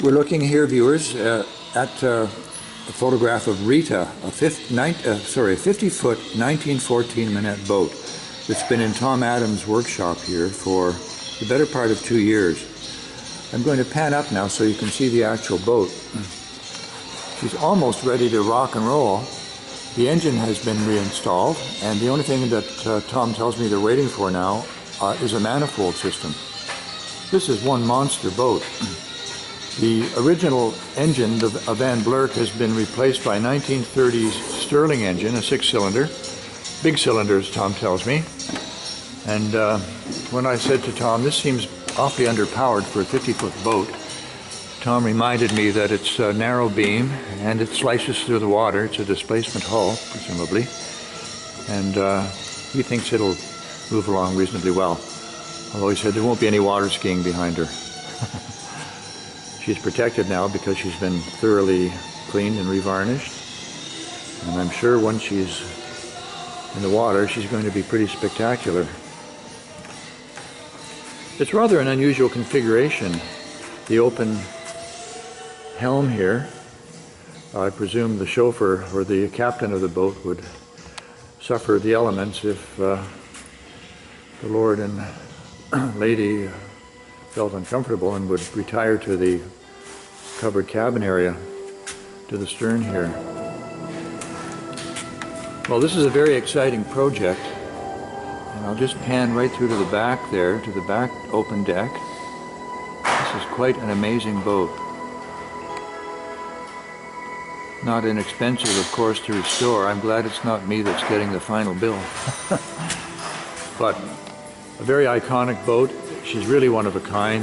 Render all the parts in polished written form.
We're looking here, viewers, at a photograph of Rita, a 50-foot 1914 minute boat that's been in Tom Adams' workshop here for the better part of 2 years. I'm going to pan up now so you can see the actual boat. She's almost ready to rock and roll. The engine has been reinstalled, and the only thing that Tom tells me they're waiting for now is a manifold system. This is one monster boat. The original engine, the Van Blerk, has been replaced by a 1930s Stirling engine, a 6-cylinder. Big cylinders, Tom tells me. And when I said to Tom, this seems awfully underpowered for a 50-foot boat, Tom reminded me that it's a narrow beam and it slices through the water. It's a displacement hull, presumably. And he thinks it'll move along reasonably well. Although he said there won't be any water skiing behind her. She's protected now because she's been thoroughly cleaned and revarnished. And I'm sure once she's in the water, she's going to be pretty spectacular. It's rather an unusual configuration. The open helm here. I presume the chauffeur or the captain of the boat would suffer the elements if the Lord and Lady felt uncomfortable and would retire to the covered cabin area to the stern here. Well, this is a very exciting project, and I'll just pan right through to the back there, to the back open deck. This is quite an amazing boat. Not inexpensive, of course, to restore. I'm glad it's not me that's getting the final bill. But a very iconic boat. She's really one of a kind,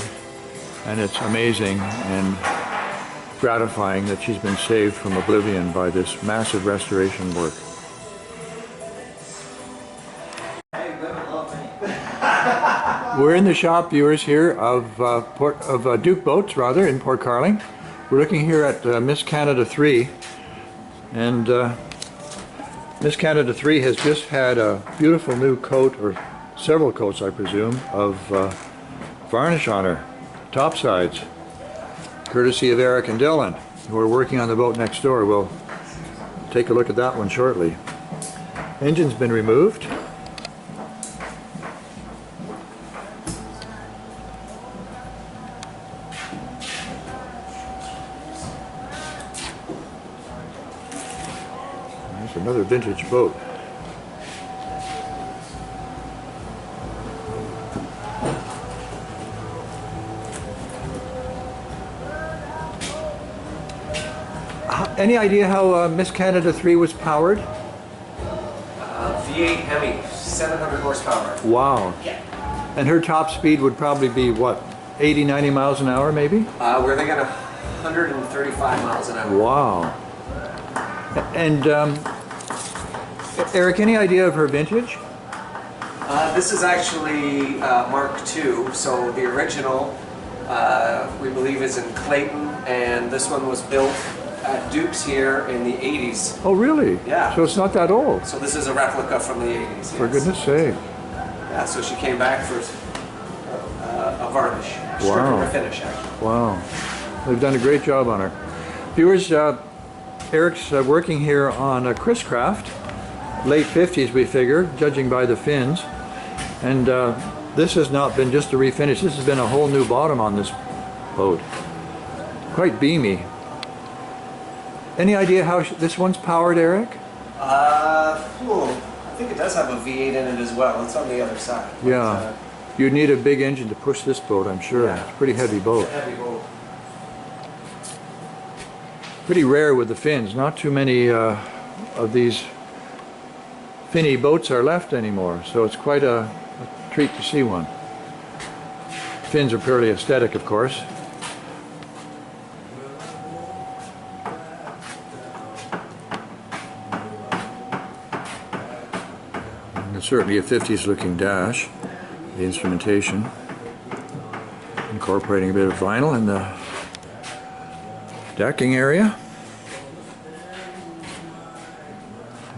and it's amazing and gratifying that she's been saved from oblivion by this massive restoration work. We're in the shop, viewers, here of Duke Boats, rather, in Port Carling. We're looking here at Miss Canada 3, and Miss Canada 3 has just had a beautiful new coat, or several coats, I presume, of varnish on her top sides, courtesy of Eric and Dylan, who are working on the boat next door. We'll take a look at that one shortly. Engine's been removed. There's another vintage boat. Any idea how Miss Canada 3 was powered? V8 Hemi, 700 horsepower. Wow. Yeah. And her top speed would probably be, what, 80, 90 miles an hour, maybe? We're thinking 135 miles an hour. Wow. And, Eric, any idea of her vintage? This is actually Mark II, so the original, we believe, is in Clayton, and this one was built at Duke's here in the 80s. Oh, really? Yeah. So it's not that old? So this is a replica from the 80s, yes. For goodness sake. Yeah, so she came back for a varnish. Wow. A finish, actually. Wow. They've done a great job on her. Viewers, Eric's working here on a Chris Craft, late 50s we figure, judging by the fins. And this has not been just a refinish, this has been a whole new bottom on this boat. Quite beamy. Any idea how this one's powered, Eric? I think it does have a V8 in it as well. It's on the other side. Yeah. You'd need a big engine to push this boat, I'm sure. Yeah. It's a pretty heavy boat. It's a heavy boat. Pretty rare with the fins. Not too many of these finny boats are left anymore, so it's quite a treat to see one. Fins are purely aesthetic, of course. Certainly a 50s looking dash, the instrumentation, incorporating a bit of vinyl in the decking area.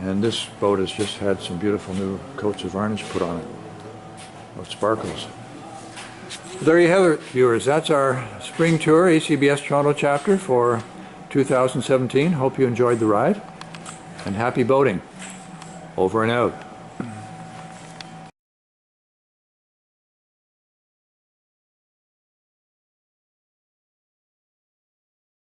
And this boat has just had some beautiful new coats of varnish put on it. Oh, it sparkles. There you have it, viewers. That's our spring tour, ACBS Toronto chapter for 2017. Hope you enjoyed the ride, and happy boating. Over and out.